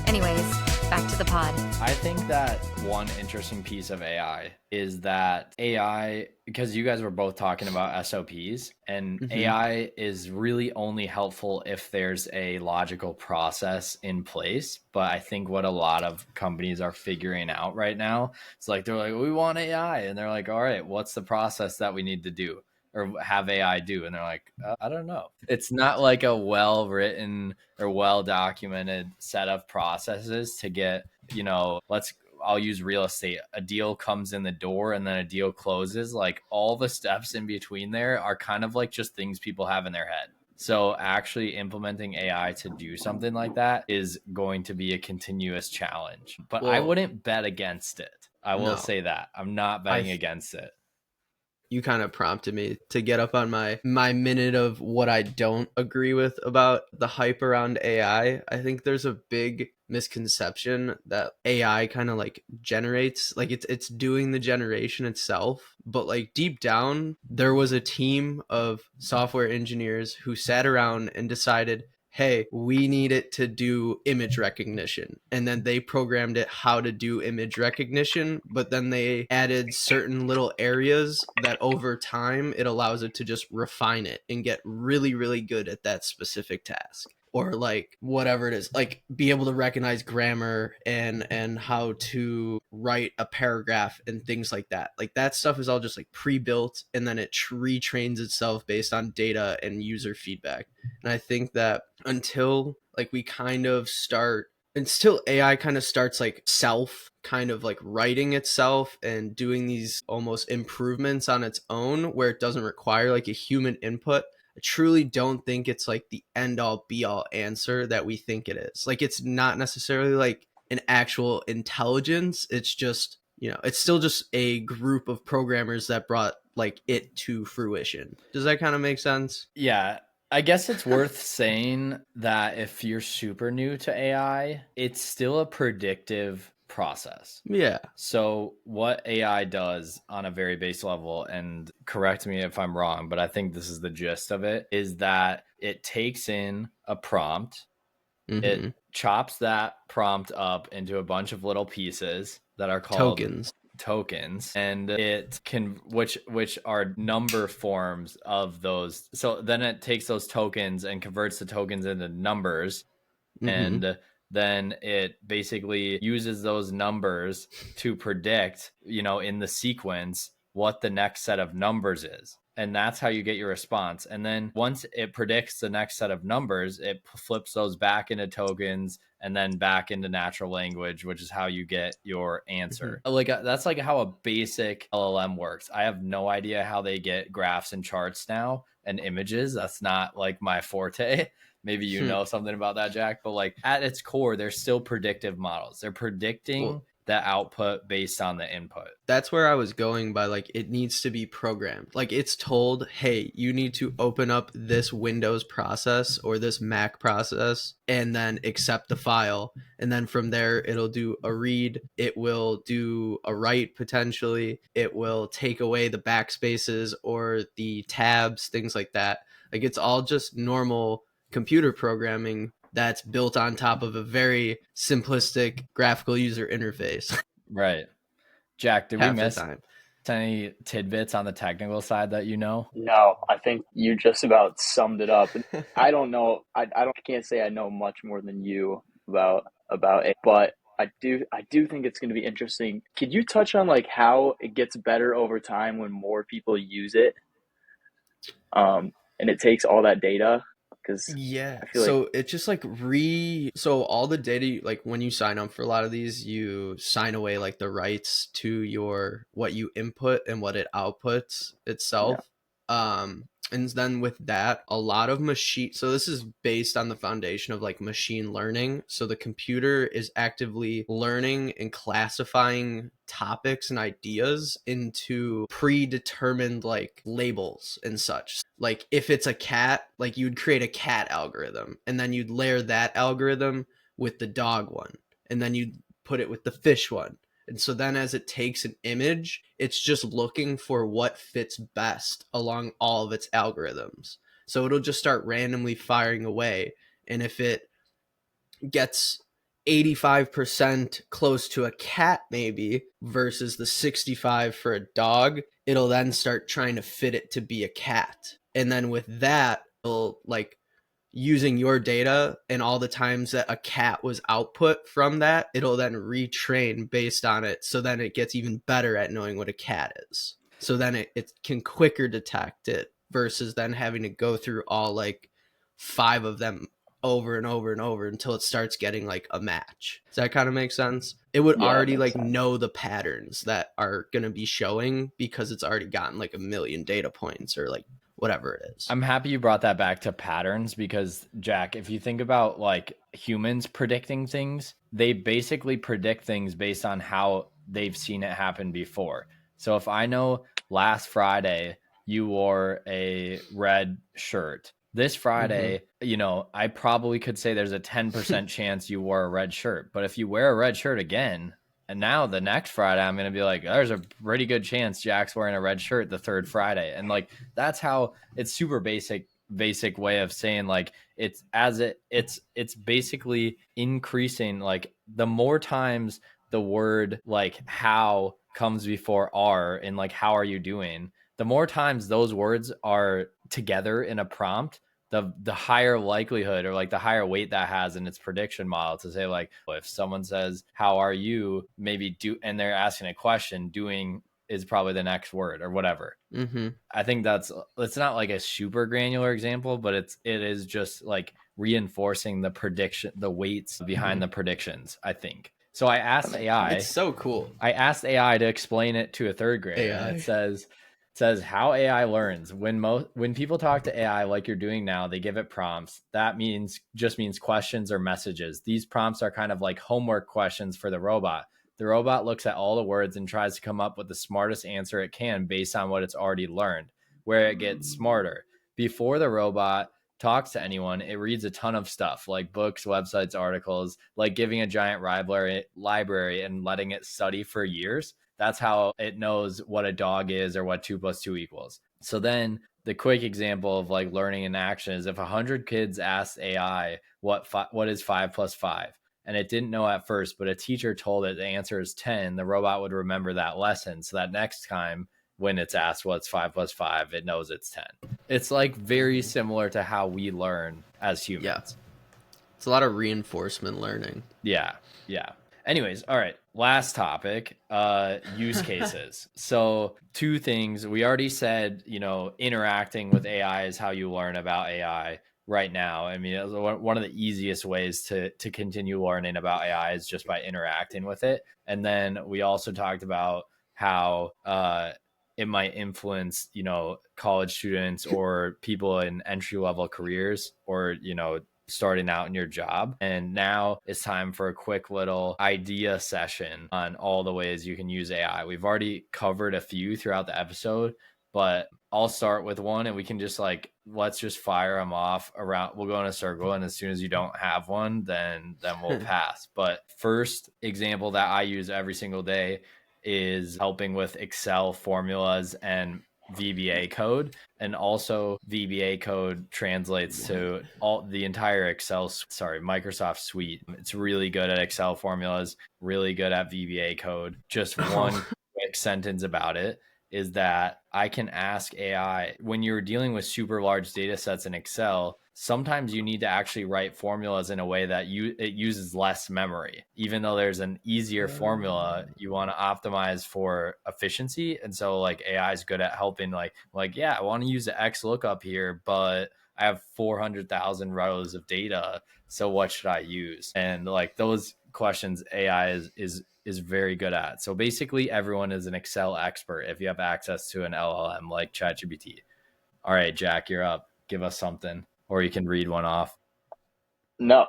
Anyways, back to the pod.
I think that one interesting piece of AI is that AI, because you guys were both talking about SOPs, and AI is really only helpful if there's a logical process in place. But I think what a lot of companies are figuring out right now, it's like, they're like, we want AI. And they're like, all right, what's the process that we need to do or have AI do? And they're like, I don't know. It's not like a well-written or well-documented set of processes to get, I'll use real estate. A deal comes in the door and then a deal closes. Like all the steps in between there are kind of like just things people have in their head. So actually implementing AI to do something like that is going to be a continuous challenge. But I wouldn't bet against it. I will say that. I'm not betting against it.
You kind of prompted me to get up on my minute of what I don't agree with about the hype around AI. I think there's a big misconception that AI kind of like generates, like it's doing the generation itself, but like deep down there was a team of software engineers who sat around and decided, hey, we need it to do image recognition. And then they programmed it how to do image recognition, but then they added certain little areas that over time it allows it to just refine it and get really, really good at that specific task. Or like whatever it is, like be able to recognize grammar and how to write a paragraph and things like that. Like that stuff is all just like pre-built, and then it retrains itself based on data and user feedback. And I think that until like we kind of start, until AI kind of starts like self kind of like writing itself and doing these almost improvements on its own where it doesn't require like a human input, I truly don't think it's like the end all be all answer that we think it is. Like it's not necessarily like an actual intelligence. It's just, it's still just a group of programmers that brought like it to fruition. Does that kind of make sense?
Yeah. I guess it's worth saying that if you're super new to AI, it's still a predictive process.
Yeah.
So what AI does on a very base level, and correct me if I'm wrong, but I think this is the gist of it, is that it takes in a prompt It chops that prompt up into a bunch of little pieces that are called tokens, and it can which are number forms of those. So then it takes those tokens and converts the tokens into numbers, and then it basically uses those numbers to predict, in the sequence, what the next set of numbers is. And that's how you get your response. And then once it predicts the next set of numbers, it flips those back into tokens and then back into natural language, which is how you get your answer. Like that's like how a basic LLM works. I have no idea how they get graphs and charts now and images. That's not like my forte. Maybe you know something about that, Jack, but like at its core, they're still predictive models. They're predicting the output based on the input.
That's where I was going by, like, it needs to be programmed. Like, it's told, hey, you need to open up this Windows process or this Mac process and then accept the file. And then from there, it'll do a read. It will do a write potentially. It will take away the backspaces or the tabs, things like that. Like, it's all just normal computer programming that's built on top of a very simplistic graphical user interface.
Right. Jack, did we miss any tidbits on the technical side that
No, I think you just about summed it up. I don't know. I can't say I know much more than you about it, but I do think it's going to be interesting. Could you touch on like how it gets better over time when more people use it? And it takes all that data.
Yeah, so it's just like so all the data, like when you sign up for a lot of these, you sign away like the rights to what you input and what it outputs itself. And then with that, a lot of so this is based on the foundation of like machine learning. So the computer is actively learning and classifying topics and ideas into predetermined like labels and such. Like if it's a cat, like you'd create a cat algorithm and then you'd layer that algorithm with the dog one and then you'd put it with the fish one. And so then as it takes an image, it's just looking for what fits best along all of its algorithms. So it'll just start randomly firing away. And if it gets 85% close to a cat maybe versus the 65 for a dog, it'll then start trying to fit it to be a cat. And then with that, it'll like using your data and all the times that a cat was output from that, it'll then retrain based on it. So then it gets even better at knowing what a cat is. So then it can quicker detect it versus then having to go through all like 5 of them over and over and over until it starts getting like a match. Does that kind of make sense? It would already like know the patterns that are going to be showing because it's already gotten like a million data points or like whatever it is.
I'm happy you brought that back to patterns because, Jack, if you think about like humans predicting things, they basically predict things based on how they've seen it happen before. So if I know last Friday you wore a red shirt, this Friday, I probably could say there's a 10% chance you wore a red shirt. But if you wear a red shirt again, and now the next Friday, I'm going to be like, there's a pretty good chance Jack's wearing a red shirt the third Friday. And like, that's how it's super basic way of saying like, it's basically increasing. Like the more times the word like how comes before are and like, how are you doing? The more times those words are together in a prompt, the higher likelihood or like the higher weight that has in its prediction model to say like, well, if someone says, how are you, maybe and they're asking a question, doing is probably the next word or whatever. I think it's not like a super granular example, but it is just like reinforcing the weights behind the predictions, I think. So I asked AI.
It's so cool.
I asked AI to explain it to a third grader. And it says how AI learns. When people talk to AI like you're doing now, they give it prompts. That just means questions or messages. These prompts are kind of like homework questions for the robot. The robot looks at all the words and tries to come up with the smartest answer it can based on what it's already learned. Where it gets smarter. Before the robot talks to anyone, it reads a ton of stuff like books, websites, articles, like giving a giant library and letting it study for years. That's how it knows what a dog is or what 2 + 2 equals. So then the quick example of like learning in action is if 100 kids asked AI what is 5 + 5, and it didn't know at first, but a teacher told it the answer is 10, the robot would remember that lesson. So that next time when it's asked what's 5 + 5, it knows it's 10. It's like very similar to how we learn as humans.
Yeah. It's a lot of reinforcement learning.
Yeah. Anyways, all right. Last topic, use cases. So 2 things. We already said, interacting with AI is how you learn about AI right now. I mean, one of the easiest ways to continue learning about AI is just by interacting with it. And then we also talked about how it might influence, college students or people in entry-level careers or, starting out in your job. And now it's time for a quick little idea session on all the ways you can use AI. We've already covered a few throughout the episode, but I'll start with one and we can just let's just fire them off around. We'll go in a circle, and as soon as you don't have one, then we'll pass. But first example that I use every single day is helping with Excel formulas and VBA code. And also VBA code translates to the entire Microsoft suite. It's really good at Excel formulas, really good at VBA code. Just one quick sentence about it is that I can ask AI, when you're dealing with super large data sets in Excel, sometimes you need to actually write formulas in a way that it uses less memory. Even though there's an easier formula, you want to optimize for efficiency. And so AI is good at helping yeah, I want to use the X lookup here, but I have 400,000 rows of data. So what should I use? And those questions AI is very good at. So basically everyone is an Excel expert if you have access to an LLM like ChatGPT. All right, Jack, you're up. Give us something, or you can read one off.
No,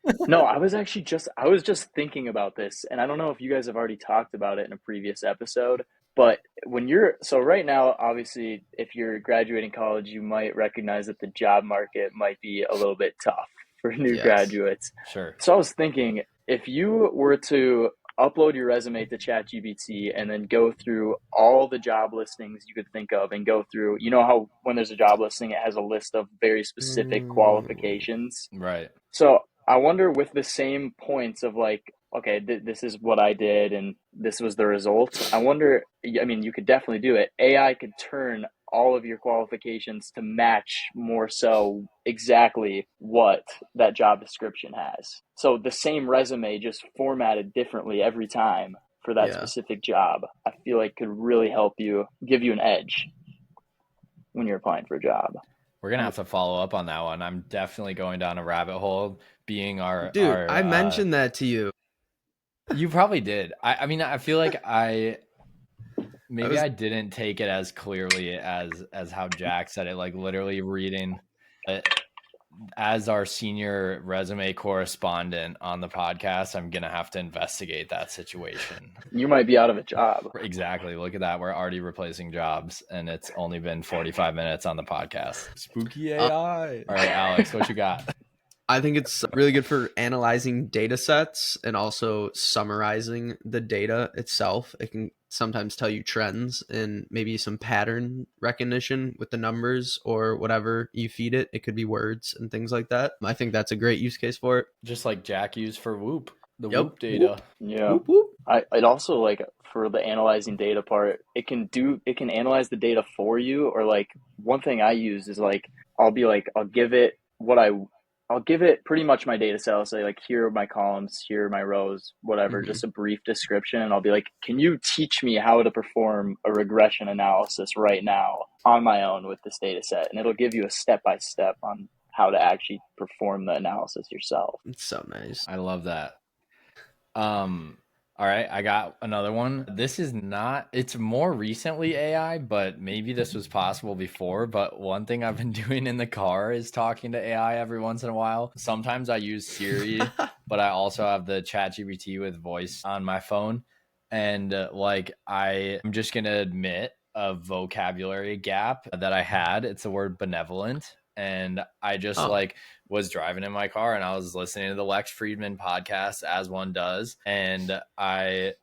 I was just thinking about this, and I don't know if you guys have already talked about it in a previous episode, but right now, obviously, if you're graduating college, you might recognize that the job market might be a little bit tough for new graduates.
Sure.
So I was thinking, if you were to upload your resume to ChatGPT and then go through all the job listings you could think of and go through, how when there's a job listing, it has a list of very specific qualifications.
Right.
So I wonder, with the same points of okay, this is what I did and this was the result. I wonder, I mean, you could definitely do it. AI could turn all of your qualifications to match more so exactly what that job description has. So the same resume, just formatted differently every time for that specific job, I feel like could really help you, give you an edge when you're applying for a job.
We're going to have to follow up on that one. I'm definitely going down a rabbit hole being our...
Dude, I mentioned that to you.
You probably did. I mean, I feel like I didn't take it as clearly as how Jack said it, literally reading it. As our senior resume correspondent on the podcast, I'm going to have to investigate that situation.
You might be out of a job.
Exactly. Look at that. We're already replacing jobs, and it's only been 45 minutes on the podcast. Spooky AI. All right, Alex, what you got?
I think it's really good for analyzing data sets and also summarizing the data itself. It can sometimes tell you trends and maybe some pattern recognition with the numbers or whatever you feed it. It could be words and things like that. I think that's a great use case for it.
Just like Jack used for WHOOP, the WHOOP data.
Whoop. Yeah. Whoop. I'd also for the analyzing data part, it can analyze the data for you. Or one thing I use is I'll give it pretty much my data set. I'll say here are my columns, here are my rows, whatever, just a brief description. And I'll be like, can you teach me how to perform a regression analysis right now on my own with this data set? And it'll give you a step-by-step on how to actually perform the analysis yourself.
It's so nice.
I love that. All right, I got another one. This is it's more recently AI, but maybe this was possible before. But one thing I've been doing in the car is talking to AI every once in a while. Sometimes I use Siri, but I also have the ChatGPT with voice on my phone. And I'm just going to admit a vocabulary gap that I had. It's the word benevolent. And I just was driving in my car and I was listening to the Lex Friedman podcast, as one does. And I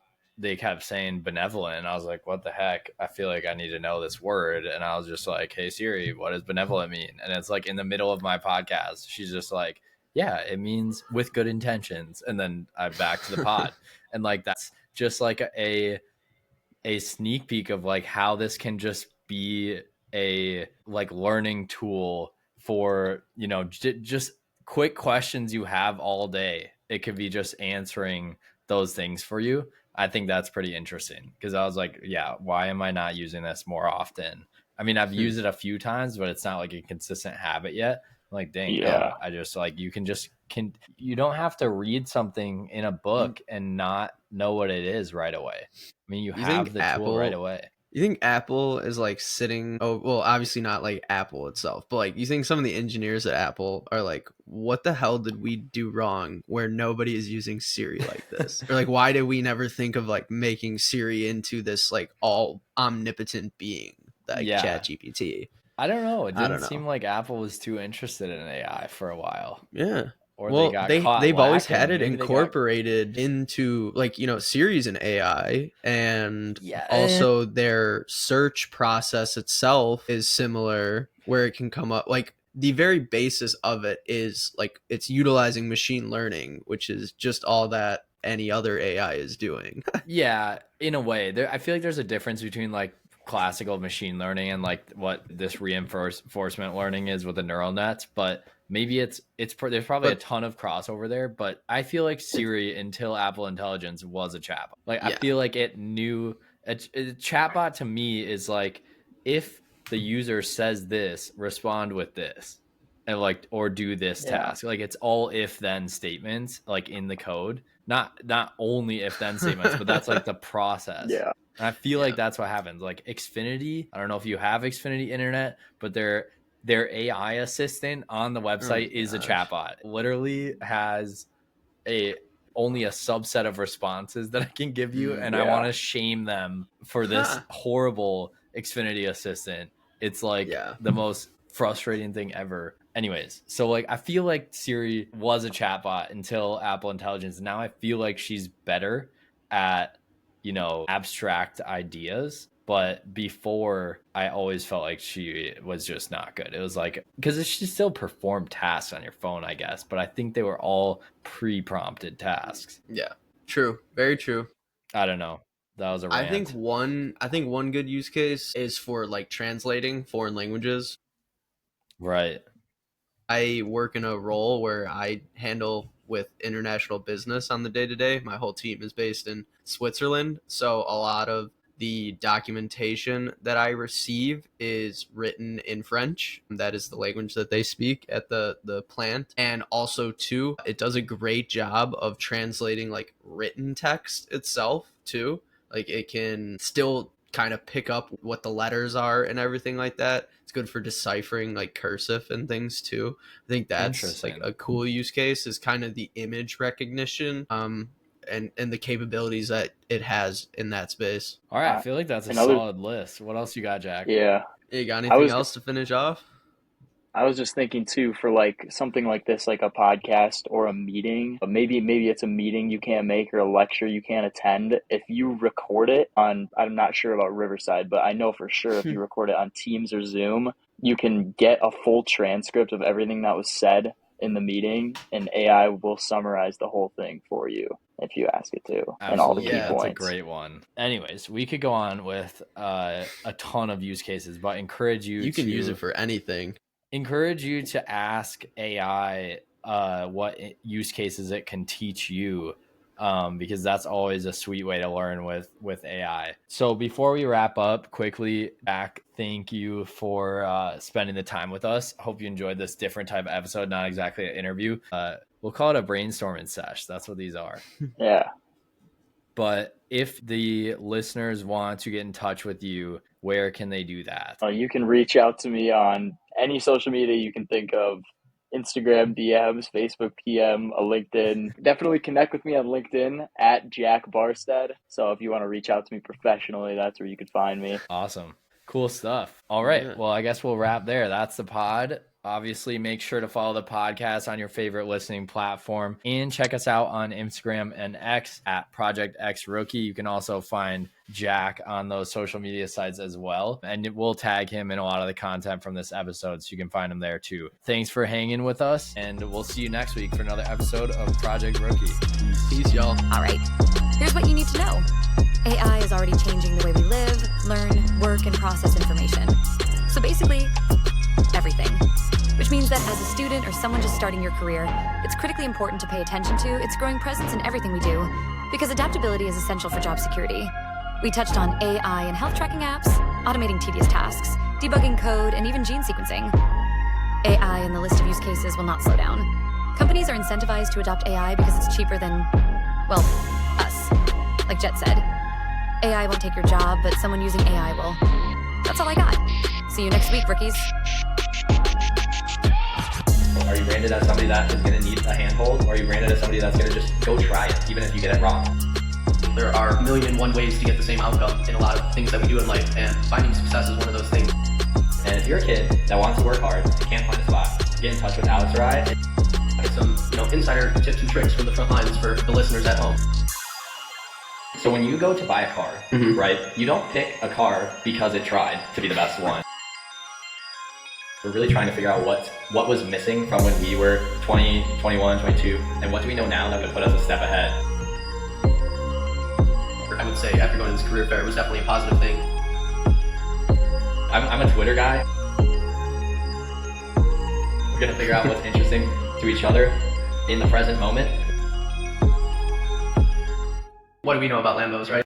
they kept saying benevolent, and I was like, what the heck? I feel like I need to know this word. And I was just like, hey Siri, what does benevolent mean? And it's like in the middle of my podcast, she's just like, yeah, it means with good intentions. And then I back to the pod. And like that's just like a sneak peek of like how this can just be a like learning tool for, you know, just quick questions you have all day. It could be just answering those things for you. I think that's pretty interesting because I was like, yeah, why am I not using this more often? I mean, I've used it a few times, but it's not like a consistent habit yet. I'm like, dang,
Yeah.
I just like, you don't have to read something in a book and not know what it is right away. I mean, you have the tool right away.
You think Apple is like sitting, oh, well, obviously not like Apple itself, but like you think some of the engineers at Apple are like, what the hell did we do wrong where nobody is using Siri like this? Or like, why did we never think of like making Siri into this like all omnipotent being like ChatGPT?
I don't know. It didn't seem like Apple was too interested in AI for a while.
Yeah.
Or
well,
they've
always had it incorporated into like, you know, Siri's an AI, and also their search process itself is similar where it can come up like the very basis of it is like it's utilizing machine learning, which is just all that any other AI is doing.
Yeah, in a way. I feel like there's a difference between like classical machine learning and like what this reinforcement learning is with the neural nets, but maybe there's probably a ton of crossover there. But I feel like Siri until Apple Intelligence was a chatbot. Like I feel like it knew a chatbot to me is like if the user says this, respond with this, and like or do this task. Like it's all if then statements like in the code. Not only if then statements, but that's like the process.
Yeah.
And I feel like that's what happens. Like Xfinity, I don't know if you have Xfinity Internet, but their AI assistant on the website is a chatbot. Literally has only a subset of responses that I can give you, and I want to shame them for this horrible Xfinity assistant. It's like the most frustrating thing ever. Anyways, so like I feel like Siri was a chatbot until Apple Intelligence. Now I feel like she's better at, you know, abstract ideas. But before, I always felt like she was just not good. It was like, because she still performed tasks on your phone, I guess. But I think they were all pre-prompted tasks.
Yeah, true. Very true.
I don't know. That was a rant.
I think one good use case is for like translating foreign languages.
Right.
I work in a role where I handle with international business on the day-to-day. My whole team is based in Switzerland, so a lot of the documentation that I receive is written in French. That is the language that they speak at the plant. And also, too, it does a great job of translating like written text itself, too. Like it can still kind of pick up what the letters are and everything like that. It's good for deciphering like cursive and things too. I think that's like a cool use case is kind of the image recognition and the capabilities that it has in that space.
All right, I feel like that's a solid list. What else you got, Jack?
Yeah.
You got anything else to finish off?
I was just thinking too, for like something like this, like a podcast or a meeting, but maybe it's a meeting you can't make or a lecture you can't attend. If you record it on, I'm not sure about Riverside, but I know for sure if you record it on Teams or Zoom, you can get a full transcript of everything that was said in the meeting, and AI will summarize the whole thing for you if you ask it to.
Absolutely.
And all the key points.
That's a great one. Anyways, we could go on with a ton of use cases, but encourage you.
You can use it for anything.
Encourage you to ask AI what use cases it can teach you, because that's always a sweet way to learn with AI. So before we wrap up quickly, Jack, thank you for spending the time with us. Hope you enjoyed this different type of episode, not exactly an interview. We'll call it a brainstorming sesh. That's what these are.
Yeah.
But if the listeners want to get in touch with you, where can they do that?
You can reach out to me on any social media you can think of. Instagram DMs, Facebook PM, a LinkedIn. Definitely connect with me on LinkedIn at Jack Barstad. So if you want to reach out to me professionally, that's where you could find me.
Awesome. Cool stuff. All right. Yeah. Well, I guess we'll wrap there. That's the pod. Obviously, make sure to follow the podcast on your favorite listening platform and check us out on Instagram and X at Project X Rookie. You can also find Jack on those social media sites as well. And we'll tag him in a lot of the content from this episode, so you can find him there too. Thanks for hanging with us, and we'll see you next week for another episode of Project Rookie.
Peace, y'all.
All right, here's what you need to know. AI is already changing the way we live, learn, work, and process information. So basically, everything. Which means that as a student or someone just starting your career, it's critically important to pay attention to its growing presence in everything we do, because adaptability is essential for job security. We touched on AI and health tracking apps, automating tedious tasks, debugging code, and even gene sequencing. AI and the list of use cases will not slow down. Companies are incentivized to adopt AI because it's cheaper than, well, us. Like Jet said, AI won't take your job, but someone using AI will. That's all I got. See you next week, rookies.
Are you branded as somebody that is going to need a handhold, or are you branded as somebody that's going to just go try it, even if you get it wrong?
There are a million and one ways to get the same outcome in a lot of things that we do in life, and finding success is one of those things.
And if you're a kid that wants to work hard and can't find a spot, get in touch with Alex or I.
Get some, insider tips and tricks from the front lines for the listeners at home.
So when you go to buy a car, right, you don't pick a car because it tried to be the best one. We're really trying to figure out what was missing from when we were 20, 21, 22, and what do we know now that would put us a step ahead.
I would say after going to this career fair, it was definitely a positive thing.
I'm a Twitter guy. We're going to figure out what's interesting to each other in the present moment.
What do we know about Lambos, right?